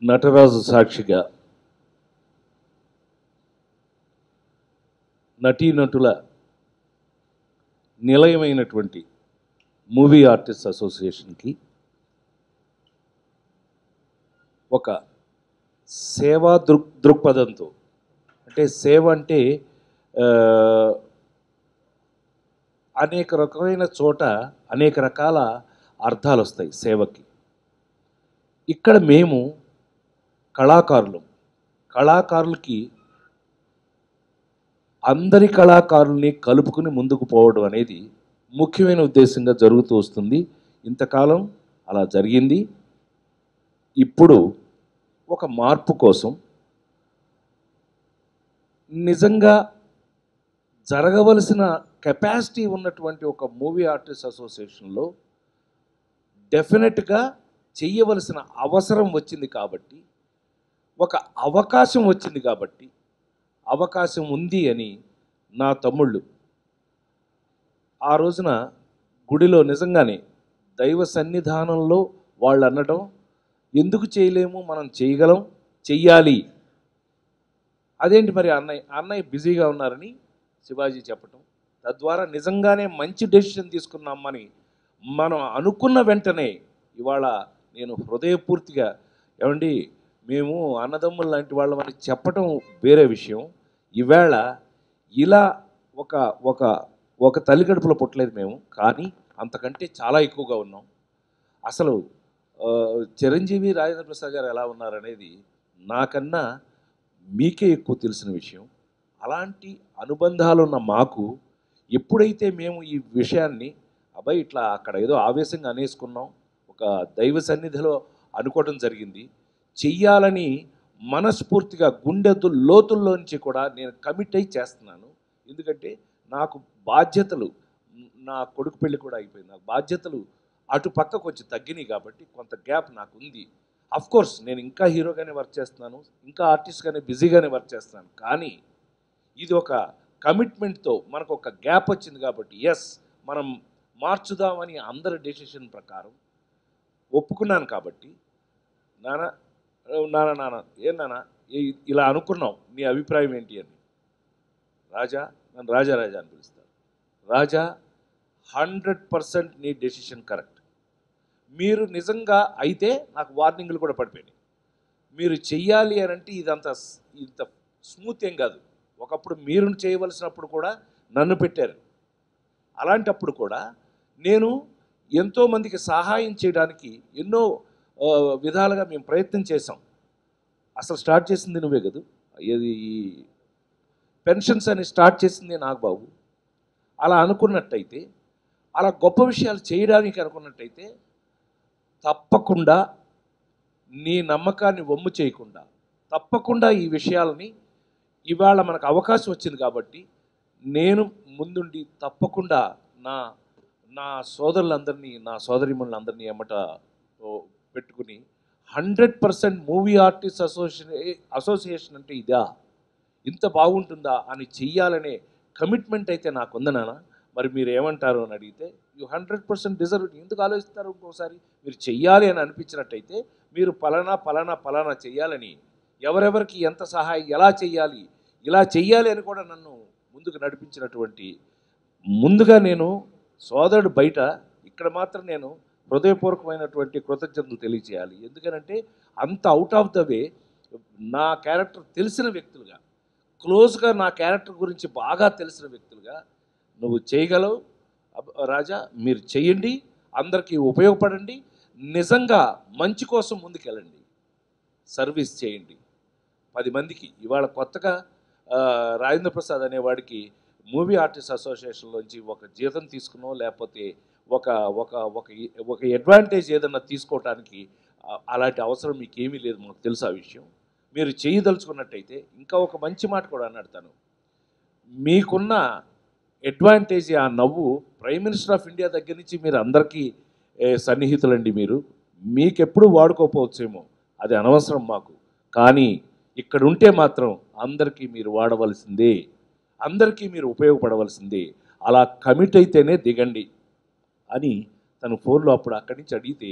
నటరాజు సాక్షిగా నటీనటుల నిలయమైనటువంటి movie artist అసోసియేషన్కి ఒక సేవా దృక్పథంతో, అంటే సేవ అంటే అనేక రకమైన చోట అనేక రకాల అర్థాలు వస్తాయి సేవకి. ఇక్కడ మేము కళాకారులకి అందరి కళాకారుల్ని కలుపుకుని ముందుకు పోవడం అనేది ముఖ్యమైన ఉద్దేశంగా జరుగుతూ వస్తుంది. ఇంతకాలం అలా జరిగింది. ఇప్పుడు ఒక మార్పు కోసం నిజంగా జరగవలసిన కెపాసిటీ ఉన్నటువంటి ఒక మూవీ ఆర్టిస్ట్ అసోసియేషన్లో డెఫినెట్గా చేయవలసిన అవసరం వచ్చింది కాబట్టి, ఒక అవకాశం వచ్చింది కాబట్టి, అవకాశం ఉంది అని నా తమ్ముళ్ళు ఆ రోజున గుడిలో నిజంగానే దైవ సన్నిధానంలో వాళ్ళు అనడం, ఎందుకు చేయలేము, మనం చేయగలం, చెయ్యాలి. అదేంటి మరి అన్నయ్య బిజీగా ఉన్నారని శివాజీ చెప్పటం, తద్వారా నిజంగానే మంచి డెసిషన్ తీసుకున్నామని మనం అనుకున్న వెంటనే ఇవాళ నేను హృదయపూర్తిగా ఏమండి మేము అన్నదమ్ములు లాంటి వాళ్ళమని చెప్పటం వేరే విషయం. ఈవేళ ఇలా ఒక ఒక ఒక తల్లి కడుపులో పుట్టలేదు మేము, కానీ అంతకంటే చాలా ఎక్కువగా ఉన్నాం. అసలు చిరంజీవి రాజేంద్ర ప్రసాద్ గారు ఎలా ఉన్నారనేది నాకన్నా మీకే ఎక్కువ తెలిసిన విషయం. అలాంటి అనుబంధాలు ఉన్న మాకు ఎప్పుడైతే మేము ఈ విషయాన్ని అబ్బాయి ఇట్లా అక్కడ ఏదో ఆవేశంగా అనేసుకున్నాం, ఒక దైవ సన్నిధిలో అనుకోవడం జరిగింది, చెయ్యాలని మనస్ఫూర్తిగా గుండె లోతుల్లోంచి కూడా నేను కమిట్ అయి చేస్తున్నాను. ఎందుకంటే నాకు బాధ్యతలు, నా కొడుకు పెళ్ళి కూడా అయిపోయింది, నాకు బాధ్యతలు అటు పక్క కొంచెం తగ్గినాయి కాబట్టి కొంత గ్యాప్ నాకు ఉంది. కోర్స్ నేను ఇంకా హీరోగానే వర్క్ చేస్తున్నాను, ఇంకా ఆర్టిస్ట్గానే బిజీగానే వర్క్ చేస్తున్నాను, కానీ ఇది ఒక కమిట్మెంట్తో మనకు ఒక గ్యాప్ వచ్చింది కాబట్టి ఎస్ మనం మార్చుదామని అందరి డెసిషన్ ప్రకారం ఒప్పుకున్నాను. కాబట్టి నాన్న నాన్న నాన్న ఏం నాన్న ఇలా అనుకున్నాం, నీ అభిప్రాయం ఏంటి అని. రాజా, నన్ను రాజా రాజా అని పిలుస్తారు. రాజా 100% నీ డెసిషన్ కరెక్ట్. మీరు నిజంగా అయితే నాకు వార్నింగ్లు కూడా పడిపోయినాయి. మీరు చెయ్యాలి అని అంటే ఇంత స్మూత్ ఏం కాదు. ఒకప్పుడు మీరు చేయవలసినప్పుడు కూడా నన్ను పెట్టారు. అలాంటప్పుడు కూడా నేను ఎంతోమందికి సహాయం చేయడానికి ఎన్నో విధాలుగా మేము ప్రయత్నం చేసాం. అసలు స్టార్ట్ చేసింది నువ్వే కదా, ఇది పెన్షన్స్ అని స్టార్ట్ చేసింది నాగబాబు. అలా అనుకున్నట్టయితే, అలా గొప్ప విషయాలు చేయడానికి అనుకున్నట్టయితే తప్పకుండా నీ నమ్మకాన్ని వమ్ము చేయకుండా తప్పకుండా ఈ విషయాలని ఇవాళ మనకు అవకాశం వచ్చింది కాబట్టి నేను ముందుండి తప్పకుండా నా నా సోదరులందరినీ, నా సోదరిమణులందరినీ ఎమ్మట పెట్టుకుని 100% మూవీ ఆర్టిస్ట్ అసోసియేషన్ అంటే ఇదా, ఇంత బాగుంటుందా అని చెయ్యాలనే కమిట్మెంట్ అయితే నాకు ఉంది నాన్న. మరి మీరు ఏమంటారు అని అడిగితే యూ 100% డిజర్వ్. ఎందుకు ఆలోచిస్తారు? ఇంకోసారి మీరు చెయ్యాలి అని అనిపించినట్టయితే మీరు పలానా పలానా పలానా చెయ్యాలని, ఎవరెవరికి ఎంత సహాయం ఎలా చెయ్యాలి, ఇలా చెయ్యాలి అని కూడా నన్ను ముందుకు నడిపించినటువంటి, ముందుగా నేను సోదరుడు బయట, ఇక్కడ మాత్రం నేను హృదయపూర్వకమైనటువంటి కృతజ్ఞతలు తెలియజేయాలి. ఎందుకనంటే అంత అవుట్ ఆఫ్ ద వే నా క్యారెక్టర్ తెలిసిన వ్యక్తులుగా, క్లోజ్గా నా క్యారెక్టర్ గురించి బాగా తెలిసిన వ్యక్తులుగా నువ్వు చేయగలవు రాజా, మీరు చెయ్యండి, అందరికీ ఉపయోగపడండి, నిజంగా మంచి కోసం ముందుకెళ్ళండి, సర్వీస్ చేయండి 10 మందికి. ఇవాళ కొత్తగా రాజేంద్ర ప్రసాద్ అనేవాడికి మూవీ ఆర్టిస్ట్ అసోసియేషన్లోంచి ఒక జీతం తీసుకునో లేకపోతే ఒక ఒక ఒక ఒక అడ్వాంటేజ్ ఏదన్నా తీసుకోవటానికి అలాంటి అవసరం మీకు ఏమీ లేదు, మాకు తెలుసు ఆ విషయం. మీరు చేయదలుచుకున్నట్టయితే ఇంకా ఒక మంచి మాట కూడా అన్నాడతాను, మీకున్న అడ్వాంటేజ్ ఆ నవ్వు ప్రైమ్ మినిస్టర్ ఆఫ్ ఇండియా దగ్గర నుంచి మీరు అందరికీ సన్నిహితులండి. మీకెప్పుడు వాడుకోకపోవచ్చేమో, అది అనవసరం మాకు, కానీ ఇక్కడ ఉంటే మాత్రం అందరికీ మీరు వాడవలసిందే, అందరికీ మీరు ఉపయోగపడవలసిందే, అలా కమిట్ అయితేనే దిగండి అని తను ఫోన్లో అప్పుడు అక్కడి నుంచి అడిగితే,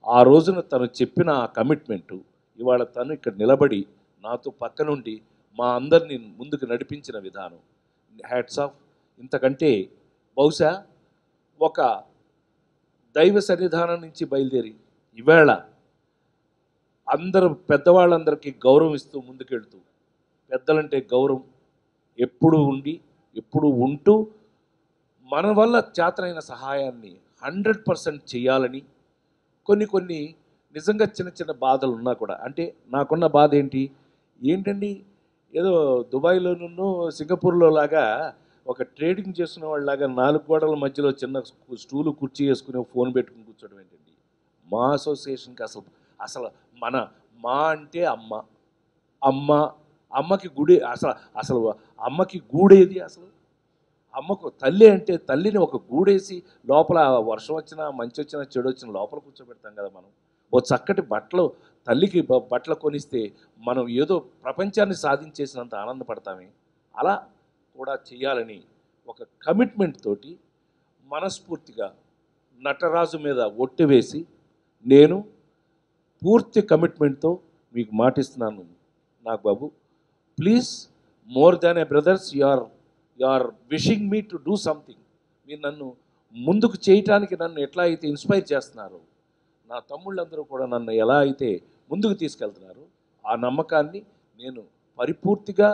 ఆ రోజున తను చెప్పిన ఆ కమిట్మెంటు ఇవాళ తను ఇక్కడ నిలబడి నాతో పక్క నుండి మా అందరిని ముందుకు నడిపించిన విధానం, హ్యాట్స్ ఆఫ్. ఇంతకంటే బహుశా ఒక దైవ సన్నిధానం నుంచి బయలుదేరి ఈవేళ అందరూ పెద్దవాళ్ళందరికీ గౌరవం ఇస్తూ ముందుకెళ్తూ, పెద్దలంటే గౌరవం ఎప్పుడు ఉండి ఎప్పుడు ఉంటూ మన వల్ల చేతనైన సహాయాన్ని 100% చేయాలని, కొన్ని నిజంగా చిన్న చిన్న బాధలు ఉన్నా కూడా, అంటే నాకున్న బాధ ఏంటండి ఏదో దుబాయ్లోనూ సింగపూర్లో లాగా ఒక ట్రేడింగ్ చేసుకునే వాళ్ళలాగా 4 గోడల మధ్యలో చిన్న స్టూలు కుర్చీ వేసుకుని ఫోన్ పెట్టుకుని కూర్చోవడం ఏంటండి. మా అసోసియేషన్కి అసలు మా అంటే అమ్మకి గుడి, అసలు అమ్మకి గూడేది, అసలు అమ్మకు తల్లి అంటే తల్లిని ఒక గూడేసి లోపల వర్షం వచ్చినా మంచి వచ్చినా చెడు వచ్చినా లోపల కూర్చోబెడతాం కదా మనం. ఓ చక్కటి బట్టలు తల్లికి బట్టలు కొనిస్తే మనం ఏదో ప్రపంచాన్ని సాధించేసినంత ఆనందపడతామే. అలా కూడా చేయాలని ఒక కమిట్మెంట్ తోటి మనస్ఫూర్తిగా నటరాజు మీద ఒట్టు వేసి నేను పూర్తి కమిట్మెంట్తో మీకు మాటిస్తున్నాను Nagababu. Please, more than a brothers, you are wishing me to do something. మీరు నన్ను ముందుకు చేయటానికి నన్ను ఎట్లా అయితే ఇన్స్పైర్ చేస్తున్నారో, నా తమ్ముళ్ళందరూ కూడా నన్ను ఎలా అయితే ముందుకు తీసుకెళ్తున్నారు, ఆ నమ్మకాన్ని నేను పరిపూర్తిగా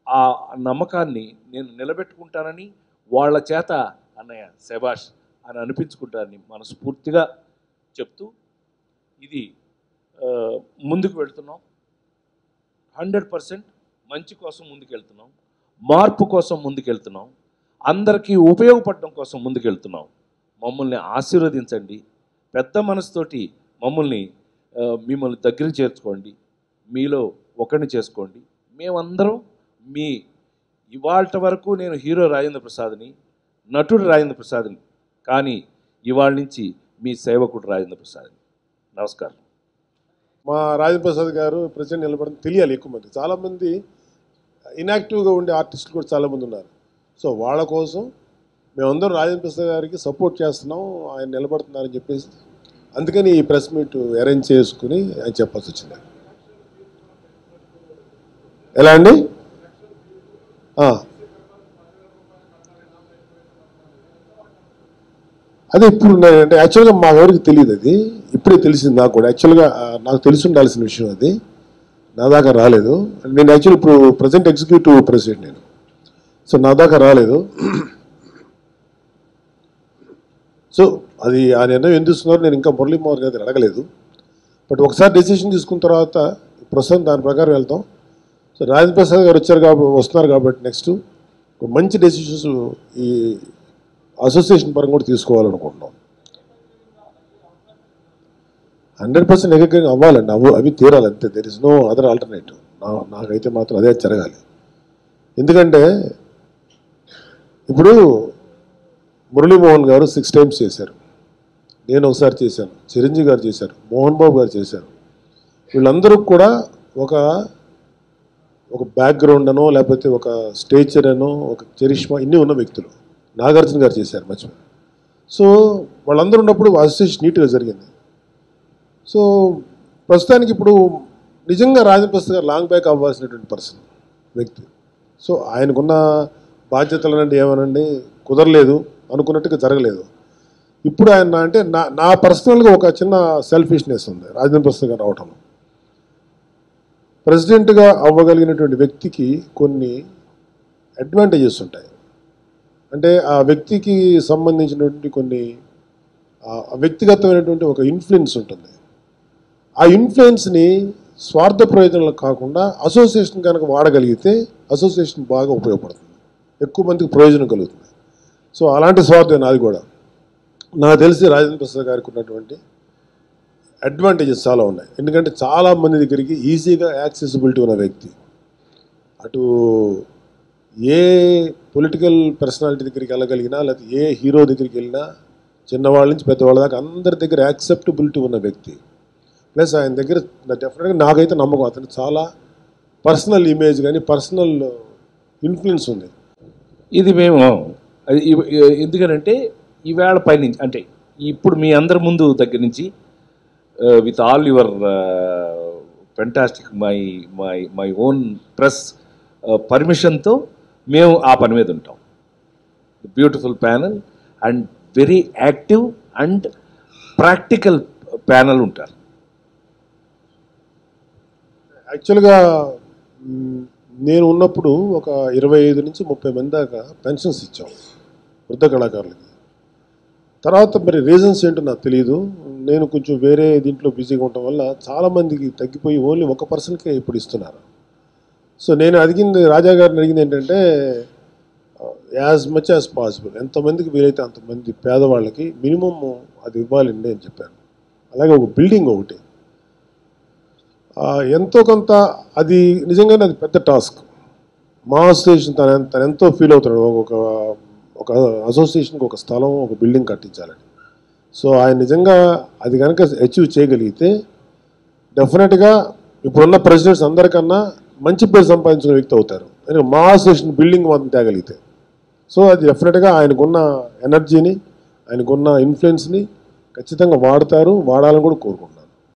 ఆ నమ్మకాన్ని నేను నిలబెట్టుకుంటానని వాళ్ళ చేత అన్నయ్య శభాష్ అని అనిపించుకుంటానని మనస్ఫూర్తిగా చెప్తూ ఇది ముందుకు వెళ్తున్నాం. 100% మంచి కోసం ముందుకెళ్తున్నాం, మార్పు కోసం ముందుకెళ్తున్నాం, అందరికీ ఉపయోగపడడం కోసం ముందుకెళ్తున్నాం. మమ్మల్ని ఆశీర్వదించండి, పెద్ద మనసుతోటి మిమ్మల్ని దగ్గరికి చేర్చుకోండి, మీలో ఒకరిని చేసుకోండి. మేమందరం ఇవాళ వరకు నేను హీరో రాజేంద్ర ప్రసాద్ని, నటుడు రాజేంద్ర ప్రసాద్ని, కానీ ఇవాళ నుంచి మీ సేవకుడు రాజేంద్ర ప్రసాద్ని. నమస్కారం. మా రాజేంద్ర ప్రసాద్ గారు ప్రెసిడెంట్ నిలబడడం తెలియాలి ఎక్కువ మంది. చాలామంది ఇన్యాక్టివ్గా ఉండే ఆర్టిస్టులు కూడా చాలామంది ఉన్నారు. సో వాళ్ళ కోసం మేమందరం రాజేంద్ర ప్రసాద్ గారికి సపోర్ట్ చేస్తున్నాం, ఆయన నిలబడుతున్నారని చెప్పేసి అందుకని ఈ ప్రెస్ మీట్ అరేంజ్ చేసుకుని ఆయన చెప్పాల్సి వచ్చింది. ఎలా అండి? అదే ఇప్పుడు అంటే యాక్చువల్గా మా ఎవరికి తెలియదు, అది ఇప్పుడే తెలిసింది నాకు కూడా. యాక్చువల్గా నాకు తెలిసి ఉండాల్సిన విషయం అది, నా దాకా రాలేదు. నేను యాక్చువల్లీ ఇప్పుడు ప్రజెంట్ ఎగ్జిక్యూటివ్ ప్రెసిడెంట్ నేను, సో నా దాకా రాలేదు. సో అది ఆ నిర్ణయం ఎందుకు ఇస్తున్నారో నేను ఇంకా మురళీమోహన్ గారిని అడగలేదు. బట్ ఒకసారి డెసిషన్ తీసుకున్న తర్వాత ప్రస్తుతం దాని ప్రకారం వెళ్తాం. సో రాజేంద్ర ప్రసాద్ గారు వస్తున్నారు కాబట్టి నెక్స్ట్ మంచి డెసిషన్స్ ఈ అసోసియేషన్ పరంగా కూడా తీసుకోవాలనుకుంటున్నాం. 100% ఏకగ్రీవంగా అవ్వాలండి, అవి తీరాలి అంతే. There is no other alternative. నాకైతే మాత్రం అదే జరగాలి. ఎందుకంటే ఇప్పుడు మురళీమోహన్ గారు 6 times చేశారు, నేను ఒకసారి చేశాను, చిరంజీవి గారు చేశారు, మోహన్ బాబు గారు చేశారు. వీళ్ళందరూ కూడా ఒక బ్యాక్గ్రౌండ్ అనో లేకపోతే ఒక స్టేచర్ అనో ఒక చరిష్మా ఇన్ని ఉన్న వ్యక్తులు. నాగార్జున గారు చేశారు మర్చిపోయి. సో వాళ్ళందరూ ఉన్నప్పుడు అసోసియేషన్ నీట్గా జరిగింది. సో ప్రస్తుతానికి ఇప్పుడు నిజంగా రాజేంద్ర ప్రసాద్ గారు లాంగ్ బ్యాక్ అవ్వాల్సినటువంటి వ్యక్తి. సో ఆయనకున్న బాధ్యతలు అనండి ఏమనండి కుదరలేదు, అనుకున్నట్టుగా జరగలేదు. ఇప్పుడు ఆయన అంటే నా పర్సనల్గా ఒక చిన్న సెల్ఫిష్నెస్ ఉంది రాజేంద్ర ప్రసాద్ గారు అవటంలో. ప్రెసిడెంట్గా అవ్వగలిగినటువంటి వ్యక్తికి కొన్ని అడ్వాంటేజెస్ ఉంటాయి. అంటే ఆ వ్యక్తికి సంబంధించినటువంటి కొన్ని వ్యక్తిగతమైనటువంటి ఒక ఇన్ఫ్లుయెన్స్ ఉంటుంది. ఆ ఇన్ఫ్లుయెన్స్ని స్వార్థ ప్రయోజనాలు కాకుండా అసోసియేషన్ కనుక వాడగలిగితే అసోసియేషన్ బాగా ఉపయోగపడుతుంది, ఎక్కువ మందికి ప్రయోజనం కలుగుతుంది. సో అలాంటి స్వార్థం నాది కూడా. నాకు తెలిసి రాజేంద్ర ప్రసాద్ గారికి ఉన్నటువంటి అడ్వాంటేజెస్ చాలా ఉన్నాయి. ఎందుకంటే చాలామంది దగ్గరికి ఈజీగా యాక్సెసిబిలిటీ ఉన్న వ్యక్తి. అటు ఏ పొలిటికల్ పర్సనాలిటీ దగ్గరికి వెళ్ళగలిగినా లేకపోతే ఏ హీరో దగ్గరికి వెళ్ళినా చిన్నవాళ్ళ నుంచి పెద్దవాళ్ళ దాకా అందరి దగ్గర యాక్సెప్టబిలిటీ ఉన్న వ్యక్తి. ప్లస్ ఆయన దగ్గర డెఫినెట్గా నాకైతే నమ్మకం, అతను చాలా పర్సనల్ ఇమేజ్ కానీ పర్సనల్ ఇన్ఫ్లుయెన్స్ ఉంది. ఇది మేము ఎందుకనంటే ఈవేళ పైనుంచి అంటే ఇప్పుడు మీ అందరి ముందు దగ్గర నుంచి with all your fantastic my own press పర్మిషన్తో మేము ఆ పని మీద ఉంటాం. Beautiful panel and very active and practical panel ఉంటారు. యాక్చువల్గా నేను ఉన్నప్పుడు ఒక 25 నుంచి 30 మంది దాకా పెన్షన్స్ ఇచ్చాం వృద్ధ కళాకారులకి. తర్వాత మరి రీజన్స్ ఏంటో నాకు తెలియదు. నేను కొంచెం వేరే దీంట్లో బిజీగా ఉండటం వల్ల చాలామందికి తగ్గిపోయి ఓన్లీ ఒక పర్సన్కే ఇప్పుడు ఇస్తున్నారు. సో నేను రాజా గారిని అడిగింది ఏంటంటే యాజ్ మచ్ యాజ్ పాసిబుల్ ఎంతమందికి వీలైతే అంతమంది పేదవాళ్ళకి మినిమమ్ అది ఇవ్వాలండి అని చెప్పాను. అలాగే ఒక బిల్డింగ్ ఒకటి ఎంతో కొంత అది నిజంగానే అది పెద్ద టాస్క్. మా అసోసియేషన్ తను ఎంతో ఫీల్ అవుతాడు ఒక అసోసియేషన్కి ఒక స్థలం ఒక బిల్డింగ్ కట్టించాలని. సో ఆయన నిజంగా అది కనుక అచీవ్ చేయగలిగితే డెఫినెట్గా ఇప్పుడున్న ప్రెసిడెంట్స్ అందరికన్నా మంచి పేరు సంపాదించిన వ్యక్తి అవుతారు. మా అసోసియేషన్ బిల్డింగ్ మాత్రం తేగలిగితే. సో అది డెఫినెట్గా ఆయనకున్న ఎనర్జీని ఆయనకున్న ఇన్ఫ్లుయెన్స్ని ఖచ్చితంగా వాడతారు, వాడాలని కూడా కోరుకుంటున్నారు.